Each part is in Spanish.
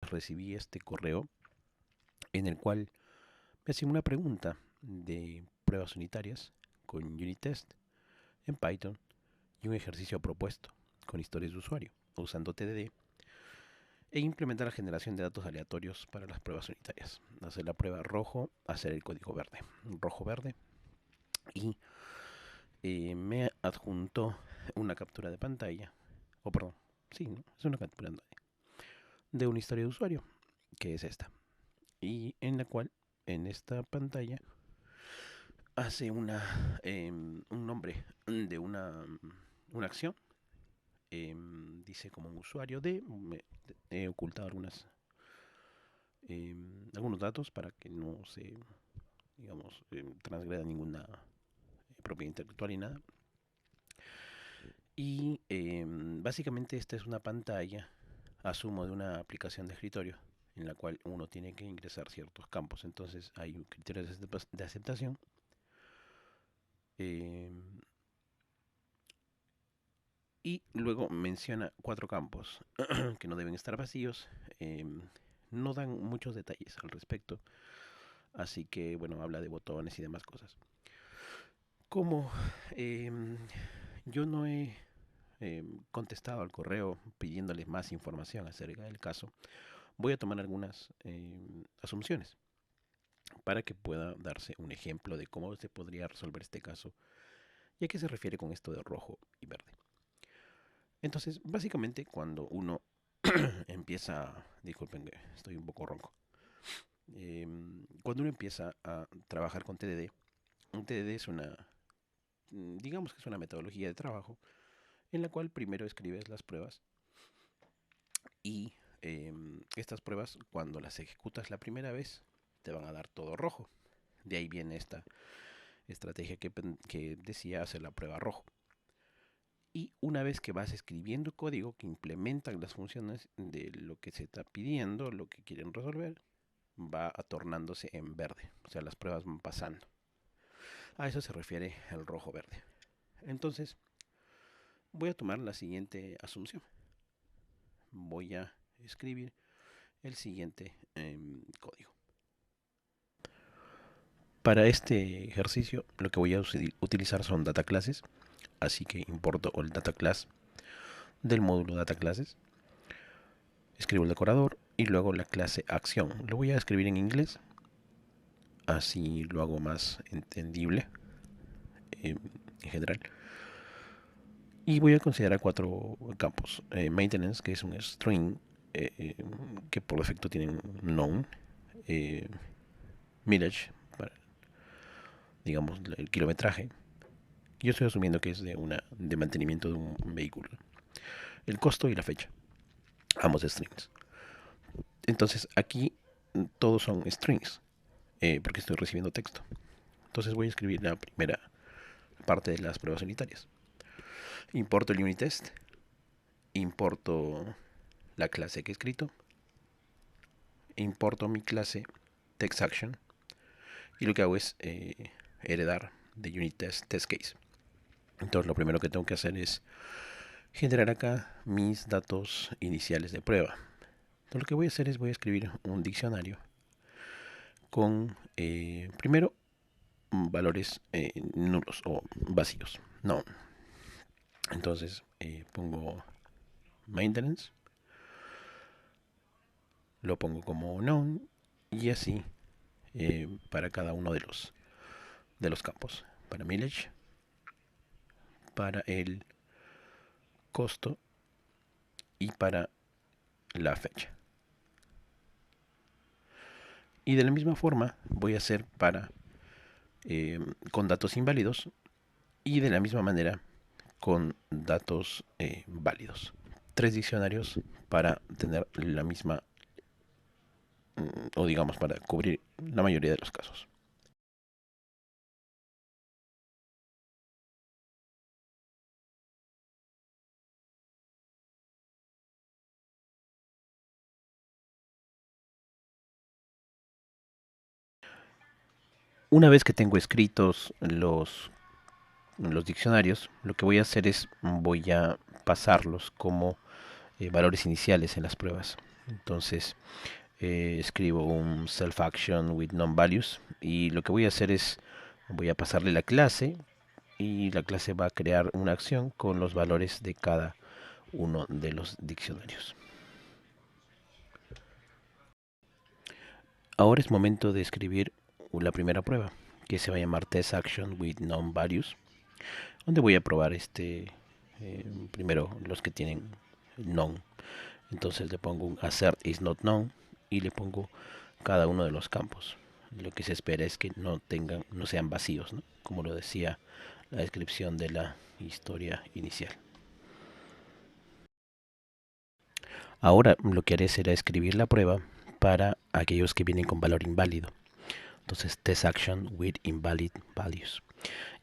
recibí este correo en el cual me hacían una pregunta de pruebas unitarias con Unitest en Python y un ejercicio propuesto con historias de usuario usando TDD e implementar la generación de datos aleatorios para las pruebas unitarias. Hacer la prueba rojo, hacer el código verde, rojo-verde, y me adjuntó una captura de pantalla, o perdón, sí, ¿no? Es una captura de una historia de usuario, que es esta, y en la cual, en esta pantalla, hace un nombre de una acción. Dice como un usuario he ocultado algunos datos para que no se, digamos, transgreda ninguna propiedad intelectual y nada. Y básicamente esta es una pantalla, asumo, de una aplicación de escritorio en la cual uno tiene que ingresar ciertos campos. Entonces hay un criterio de aceptación. Eh, y luego menciona 4 campos que no deben estar vacíos. No dan muchos detalles al respecto. Así que, bueno, habla de botones y demás cosas. Como yo no he contestado al correo pidiéndoles más información acerca del caso, voy a tomar algunas asunciones para que pueda darse un ejemplo de cómo se podría resolver este caso y a qué se refiere con esto de rojo y verde. Entonces, básicamente, cuando uno empieza, disculpen que estoy un poco ronco, cuando uno empieza a trabajar con TDD, un TDD es digamos que es una metodología de trabajo en la cual primero escribes las pruebas y estas pruebas, cuando las ejecutas la primera vez, te van a dar todo rojo. De ahí viene esta estrategia que decía hacer la prueba rojo. Y una vez que vas escribiendo código que implementa las funciones de lo que se está pidiendo, lo que quieren resolver, va atornándose en verde. O sea, las pruebas van pasando. A eso se refiere el rojo-verde. Entonces, voy a tomar la siguiente asunción. Voy a escribir el siguiente código. Para este ejercicio lo que voy a utilizar son data classes, así que importo el data class del módulo data classes, escribo el decorador y luego la clase acción. Lo voy a escribir en inglés, así lo hago más entendible en general. Y voy a considerar 4 campos. Maintenance, que es un string que por defecto tiene un known. Mileage, para, digamos, el kilometraje. Yo estoy asumiendo que es de mantenimiento de un vehículo. El costo y la fecha. Ambos strings. Entonces aquí todos son strings, porque estoy recibiendo texto. Entonces voy a escribir la primera parte de las pruebas unitarias. Importo el unitest, importo la clase que he escrito, importo mi clase textAction y lo que hago es heredar de unitest testCase. Entonces lo primero que tengo que hacer es generar acá mis datos iniciales de prueba. Entonces lo que voy a hacer es voy a escribir un diccionario con primero valores nulos o vacíos. No. Entonces pongo maintenance, lo pongo como known y así para cada uno de los campos. Para mileage, para el costo y para la fecha. Y de la misma forma voy a hacer para con datos inválidos y de la misma manera con datos válidos. 3 diccionarios para tener la misma, o digamos, para cubrir la mayoría de los casos. Una vez que tengo escritos los diccionarios, lo que voy a hacer es voy a pasarlos como valores iniciales en las pruebas. Entonces escribo un self action with non-values y lo que voy a hacer es, voy a pasarle la clase y la clase va a crear una acción con los valores de cada uno de los diccionarios. Ahora es momento de escribir la primera prueba, que se va a llamar test action with non-values, donde voy a probar primero los que tienen non. Entonces le pongo un assert is not known y le pongo cada uno de los campos. Lo que se espera es que no sean vacíos, ¿no? Como lo decía la descripción de la historia inicial. Ahora lo que haré será escribir la prueba para aquellos que vienen con valor inválido. Entonces, test action with invalid values.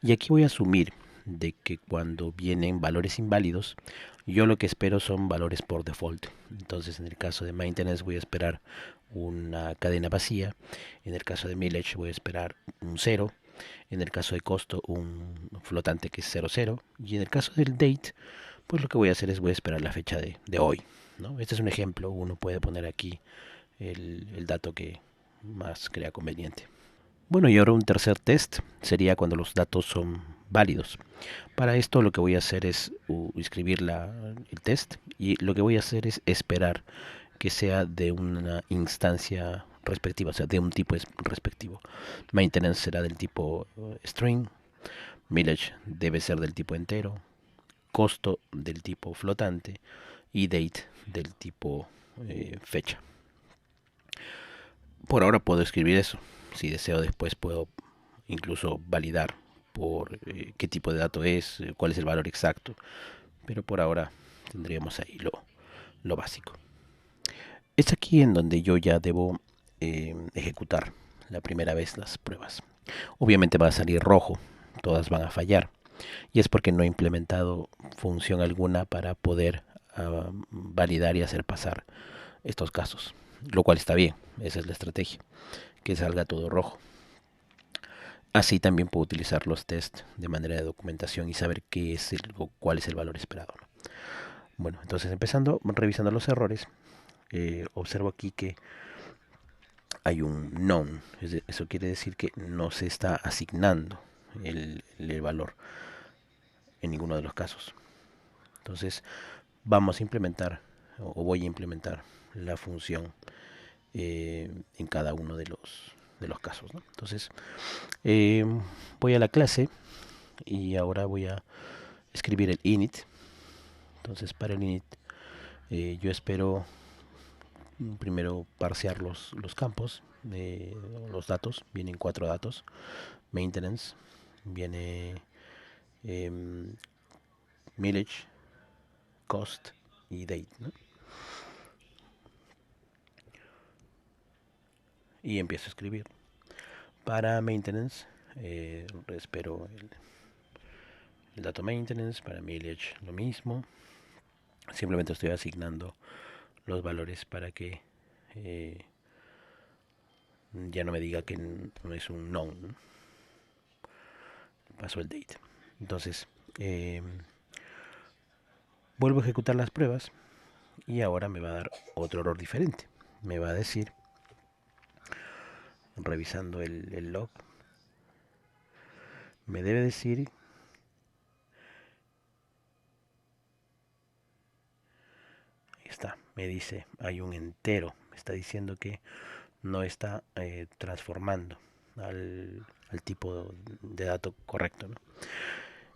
Y aquí voy a asumir de que cuando vienen valores inválidos, yo lo que espero son valores por default. Entonces, en el caso de maintenance voy a esperar una cadena vacía. En el caso de mileage voy a esperar un 0. En el caso de costo, un flotante que es 00. Y en el caso del date, pues lo que voy a hacer es voy a esperar la fecha de hoy, ¿no? Este es un ejemplo. Uno puede poner aquí el dato que más crea conveniente. Bueno, y ahora un tercer test sería cuando los datos son válidos. Para esto lo que voy a hacer es escribir el test y lo que voy a hacer es esperar que sea de una instancia respectiva, o sea, de un tipo respectivo. Maintenance será del tipo string, mileage debe ser del tipo entero, costo del tipo flotante y date del tipo fecha. Por ahora puedo escribir eso. Si deseo después puedo incluso validar por qué tipo de dato es, cuál es el valor exacto. Pero por ahora tendríamos ahí lo básico. Es aquí en donde yo ya debo ejecutar la primera vez las pruebas. Obviamente va a salir rojo, todas van a fallar. Y es porque no he implementado función alguna para poder validar y hacer pasar estos casos. Lo cual está bien, esa es la estrategia, que salga todo rojo. Así también puedo utilizar los tests de manera de documentación y saber cuál es el valor esperado, ¿no? Bueno, entonces empezando, revisando los errores, observo aquí que hay un non. Eso quiere decir que no se está asignando el valor en ninguno de los casos. Entonces vamos a implementar o voy a implementar la función en cada uno de los casos, ¿no? Entonces voy a la clase y ahora voy a escribir el init. Entonces para el init yo espero primero parsear los campos, los datos. Vienen 4 datos. Maintenance, viene mileage, cost y date, ¿no? Y empiezo a escribir. Para maintenance espero el dato maintenance. Para mileage lo mismo. Simplemente estoy asignando los valores para que ya no me diga que no es un non, ¿no? Paso el date. Entonces vuelvo a ejecutar las pruebas y ahora me va a dar otro error diferente. Me va a decir, revisando el log, me debe decir ahí está, me dice hay un entero. Me está diciendo que no está transformando al tipo de dato correcto, ¿no?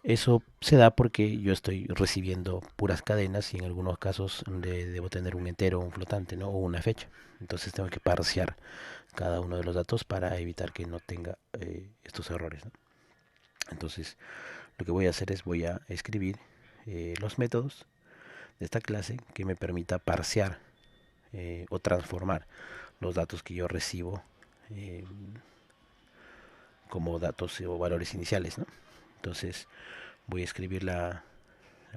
Eso se da porque yo estoy recibiendo puras cadenas y en algunos casos debo tener un entero, un flotante, ¿no? O una fecha. Entonces tengo que parsear cada uno de los datos para evitar que no tenga estos errores, ¿no? Entonces lo que voy a hacer es voy a escribir los métodos de esta clase que me permita parsear o transformar los datos que yo recibo eh, como datos o valores iniciales, ¿no? Entonces voy a escribir la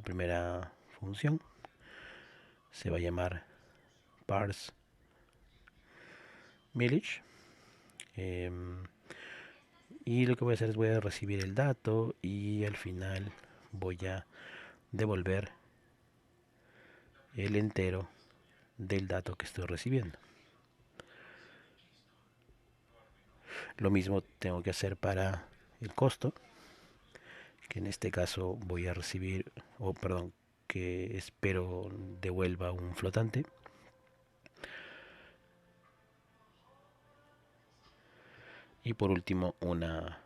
primera función. Se va a llamar parse mileage. Y lo que voy a hacer es voy a recibir el dato y al final voy a devolver el entero del dato que estoy recibiendo. Lo mismo tengo que hacer para el costo, que en este caso voy a recibir, que espero devuelva un flotante. Y por último una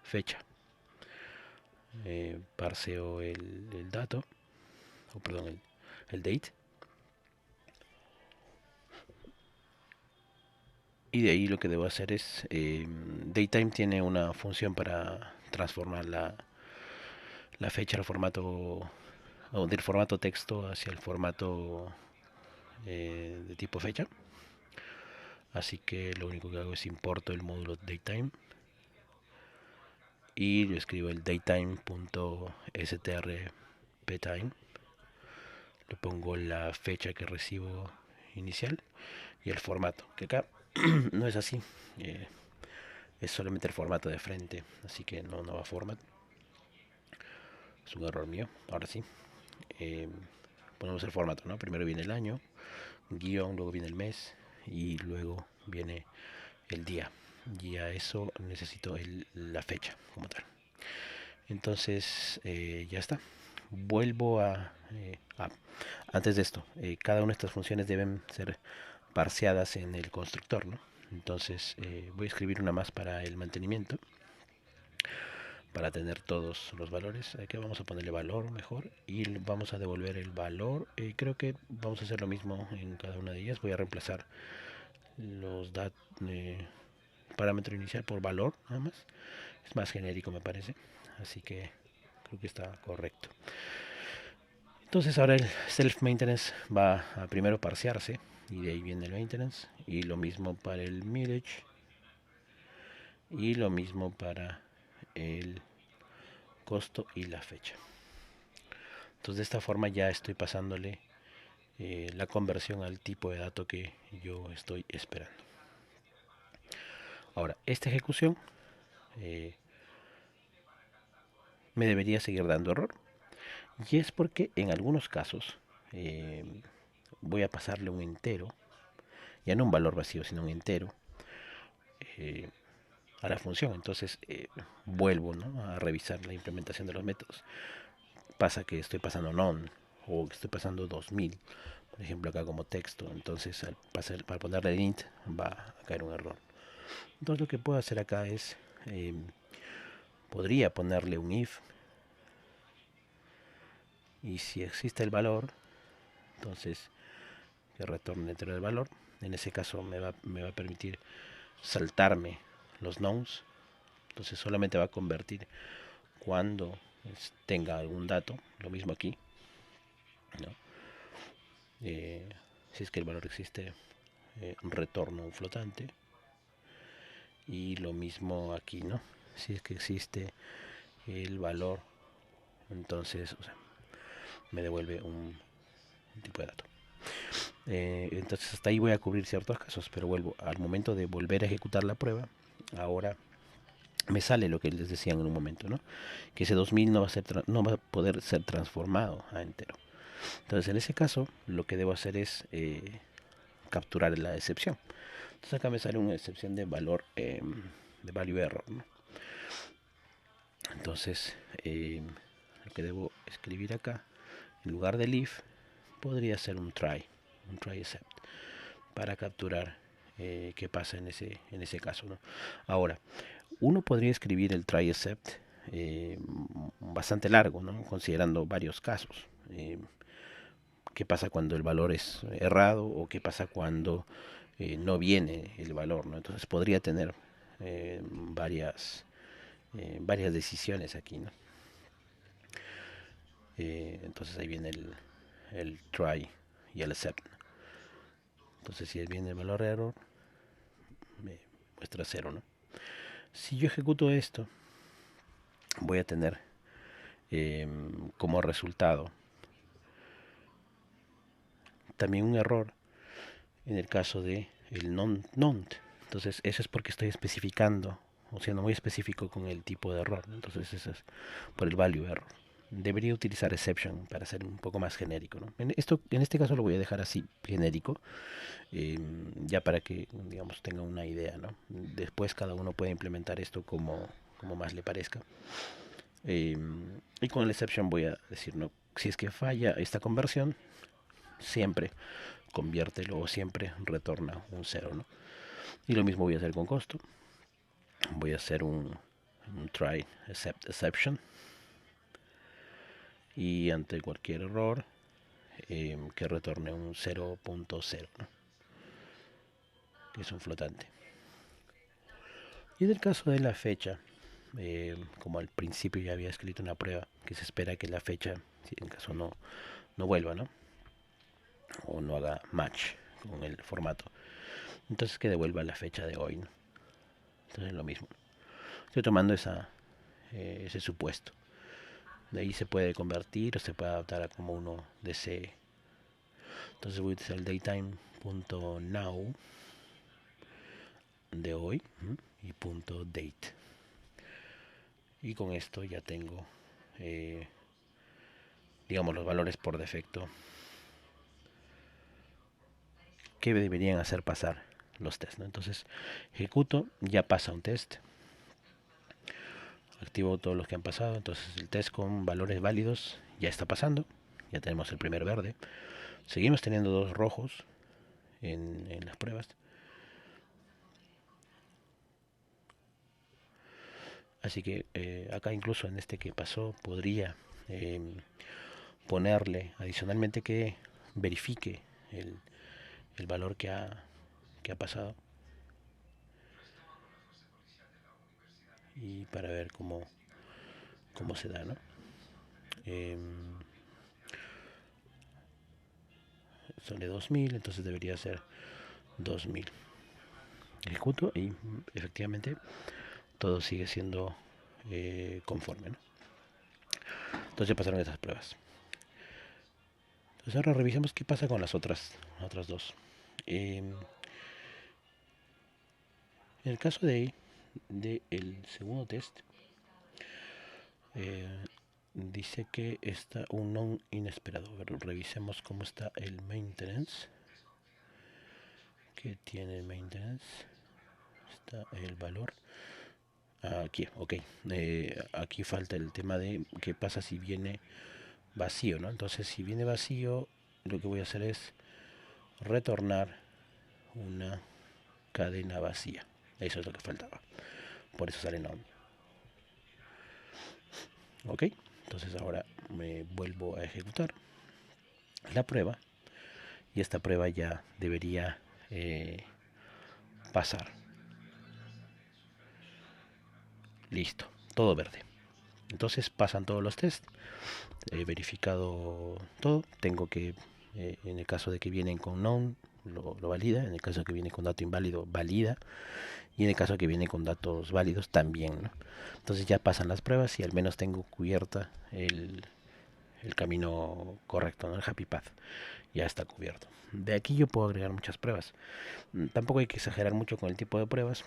fecha. Parseo el dato, el date. Y de ahí lo que debo hacer es, datetime tiene una función para transformar la fecha al formato, o del formato texto hacia el formato de tipo fecha. Así que lo único que hago es importo el módulo datetime y yo escribo el datetime.strptime. Le pongo la fecha que recibo inicial y el formato, que acá no es así, es solamente el formato de frente, así que no va a format. Es un error mío. Ahora sí, ponemos el formato, ¿no? Primero viene el año, guión, luego viene el mes y luego viene el día. Y a eso necesito la fecha como tal. Entonces ya está. Vuelvo antes de esto, cada una de estas funciones deben ser parseadas en el constructor, ¿no? Entonces voy a escribir una más para el mantenimiento, para tener todos los valores. Aquí vamos a ponerle valor mejor y vamos a devolver el valor. Creo que vamos a hacer lo mismo en cada una de ellas. Voy a reemplazar los parámetro inicial por valor nada más. Es más genérico me parece, así que creo que está correcto. Entonces ahora el self maintenance va a primero parsearse y de ahí viene el maintenance, y lo mismo para el mileage y lo mismo para el costo y la fecha. Entonces de esta forma ya estoy pasándole la conversión al tipo de dato que yo estoy esperando. Ahora, esta ejecución me debería seguir dando error, y es porque en algunos casos voy a pasarle un entero, ya no un valor vacío, sino un entero, a la función. Entonces vuelvo, ¿no?, a revisar la implementación de los métodos. Pasa que estoy pasando non o que estoy pasando 2000, por ejemplo, acá como texto. Entonces para ponerle int va a caer un error. Entonces lo que puedo hacer acá es, podría ponerle un if, y si existe el valor, entonces que retorne dentro del valor. En ese caso me va a permitir saltarme los nonce. Entonces solamente va a convertir cuando tenga algún dato. Lo mismo aquí, ¿no? Si es que el valor existe, retorno un flotante. Y lo mismo aquí, ¿no? Si es que existe el valor, entonces, me devuelve un tipo de dato. Entonces hasta ahí voy a cubrir ciertos casos, pero vuelvo al momento de volver a ejecutar la prueba. Ahora me sale lo que les decía en un momento, ¿no?, que ese 2000 no va a poder ser transformado a entero. Entonces en ese caso lo que debo hacer es capturar la excepción. Entonces acá me sale una excepción de valor, de value error, ¿no? Entonces lo que debo escribir acá, en lugar del if, podría ser un try except, para capturar qué pasa en ese caso, ¿no? Ahora, uno podría escribir el try except bastante largo, ¿no?, considerando varios casos. ¿Qué pasa cuando el valor es errado? ¿O qué pasa cuando no viene el valor, ¿no? Entonces podría tener varias decisiones aquí, ¿no? Entonces ahí viene el try y el except. Entonces si viene el valor error, me muestra 0, ¿no? Si yo ejecuto esto, voy a tener como resultado también un error en el caso de el nonce. Entonces eso es porque estoy especificando, o sea, no muy específico con el tipo de error, ¿no? Entonces eso es por el value error. debería utilizar exception para ser un poco más genérico, ¿no? En este caso lo voy a dejar así, genérico, ya para que, digamos, tenga una idea, ¿no? Después cada uno puede implementar esto como más le parezca. Y con el exception voy a decir, ¿no? Si es que falla esta conversión, siempre conviértelo o siempre retorna un cero, ¿no? Y lo mismo voy a hacer con costo. Voy a hacer un try except exception. Y ante cualquier error, que retorne un 0.0, ¿no? Que es un flotante. Y en el caso de la fecha, como al principio ya había escrito una prueba, que se espera que la fecha, si en caso no vuelva, ¿no? O no haga match con el formato, entonces que devuelva la fecha de hoy, ¿no? Entonces es lo mismo. Estoy tomando ese supuesto. De ahí se puede convertir o se puede adaptar a como uno desee. Entonces voy a utilizar el datetime.now de hoy y punto .date. Y con esto ya tengo, digamos, los valores por defecto que deberían hacer pasar los tests, ¿no? Entonces ejecuto, ya pasa un test, activo todos los que han pasado, entonces el test con valores válidos ya está pasando, ya tenemos el primer verde, seguimos teniendo dos rojos en las pruebas, así que acá incluso en este que pasó podría ponerle adicionalmente que verifique el valor que ha pasado y para ver cómo se da, ¿no? Son de 2000, entonces debería ser 2000. Ejecuto y efectivamente todo sigue siendo conforme, ¿no? Entonces pasaron esas pruebas. Entonces ahora revisemos qué pasa con las otras dos. En el caso de el segundo test, dice que está un non inesperado. Pero revisemos cómo está el maintenance. ¿Qué tiene el maintenance? Está el valor. Aquí, ok. Aquí falta el tema de qué pasa si viene vacío, ¿no? Entonces, si viene vacío, lo que voy a hacer es retornar una cadena vacía. Eso es lo que faltaba. Por eso sale non. Ok. Entonces ahora me vuelvo a ejecutar la prueba. Y esta prueba ya debería pasar. Listo. Todo verde. Entonces pasan todos los tests. He verificado todo. Tengo que, en el caso de que vienen con non, lo valida. En el caso de que viene con dato inválido, valida. Y en el caso de que viene con datos válidos, también, ¿no? Entonces ya pasan las pruebas y al menos tengo cubierta el camino correcto, ¿no? El happy path ya está cubierto. De aquí yo puedo agregar muchas pruebas. Tampoco hay que exagerar mucho con el tipo de pruebas.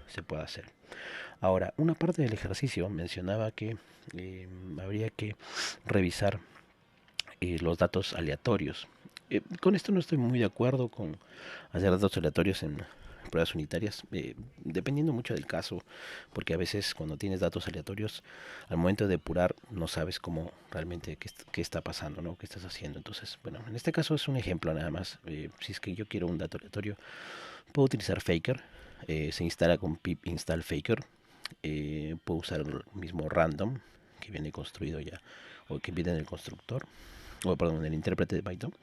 Se puede hacer. Ahora, una parte del ejercicio mencionaba que habría que revisar los datos aleatorios. Con esto no estoy muy de acuerdo con hacer datos aleatorios en pruebas unitarias, dependiendo mucho del caso, porque a veces cuando tienes datos aleatorios, al momento de depurar no sabes cómo realmente qué está pasando, ¿no? ¿Qué estás haciendo? Entonces, bueno, en este caso es un ejemplo nada más. Si es que yo quiero un dato aleatorio, puedo utilizar Faker, se instala con pip install Faker, puedo usar el mismo random que viene construido ya, o que viene en el constructor, o perdón, en el intérprete de Python.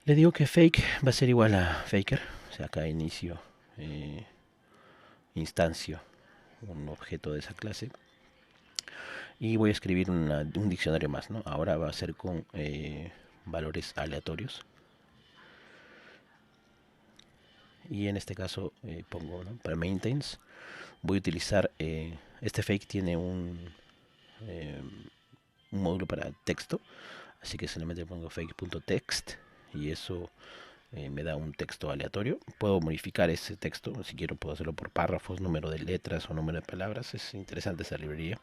Le digo que fake va a ser igual a faker, o sea, acá inicio, instancio, un objeto de esa clase. Y voy a escribir un diccionario más, ¿no? Ahora va a ser con valores aleatorios. Y en este caso pongo, ¿no? Para maintains voy a utilizar, este fake tiene un módulo para texto, así que solamente pongo fake.text y eso me da un texto aleatorio. Puedo modificar ese texto, si quiero puedo hacerlo por párrafos, número de letras o número de palabras. Es interesante esa librería.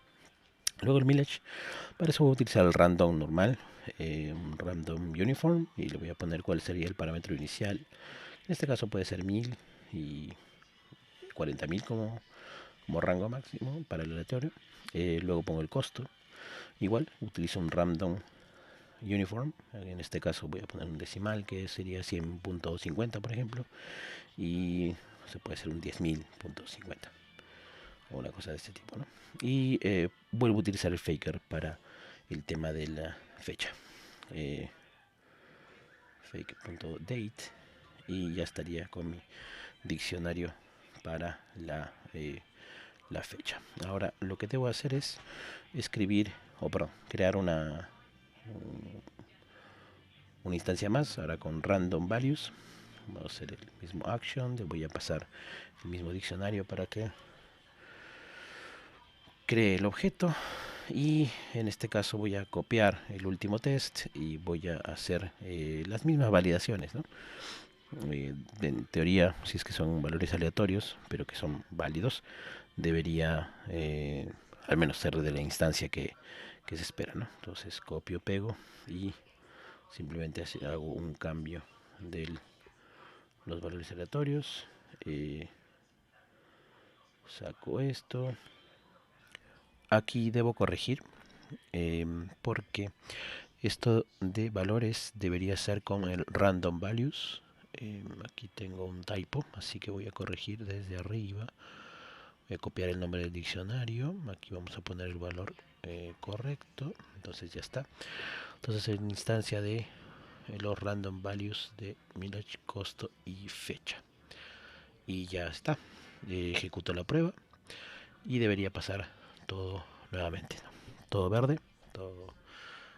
Luego el mileage, para eso voy a utilizar el random normal, un random uniform, y le voy a poner cuál sería el parámetro inicial. En este caso puede ser 1000 y 40.000 como rango máximo para el aleatorio. Luego pongo el costo. Igual utilizo un random uniform. En este caso voy a poner un decimal que sería 100.50 por ejemplo. Y se puede hacer un 10.000.50 o una cosa de este tipo, ¿no? Y vuelvo a utilizar el faker para el tema de la fecha. Fake.date y ya estaría con mi diccionario para la fecha. Ahora lo que debo hacer es escribir, o perdón, crear una instancia más, ahora con random values. Vamos a hacer el mismo action, le voy a pasar el mismo diccionario para que cree el objeto, y en este caso voy a copiar el último test y voy a hacer las mismas validaciones, ¿no? En teoría, si es que son valores aleatorios, pero que son válidos, debería al menos ser de la instancia que se espera, ¿no? Entonces copio, pego y simplemente hago un cambio de los valores aleatorios. Saco esto. Aquí debo corregir porque esto de valores debería ser con el random values. Aquí tengo un typo, así que voy a corregir desde arriba. Voy a copiar el nombre del diccionario. Aquí vamos a poner el valor correcto. Entonces ya está. Entonces en instancia de los random values de mileage, costo y fecha. Y ya está. Ejecuto la prueba y debería pasar todo nuevamente, ¿no? Todo verde, todo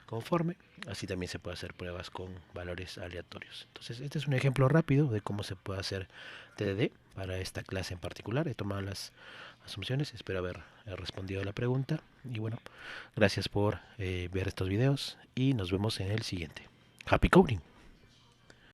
conforme. Así también se puede hacer pruebas con valores aleatorios. Entonces este es un ejemplo rápido de cómo se puede hacer TDD para esta clase en particular. He tomado las asunciones, espero haber respondido a la pregunta. Y bueno, gracias por ver estos videos y nos vemos en el siguiente. Happy coding.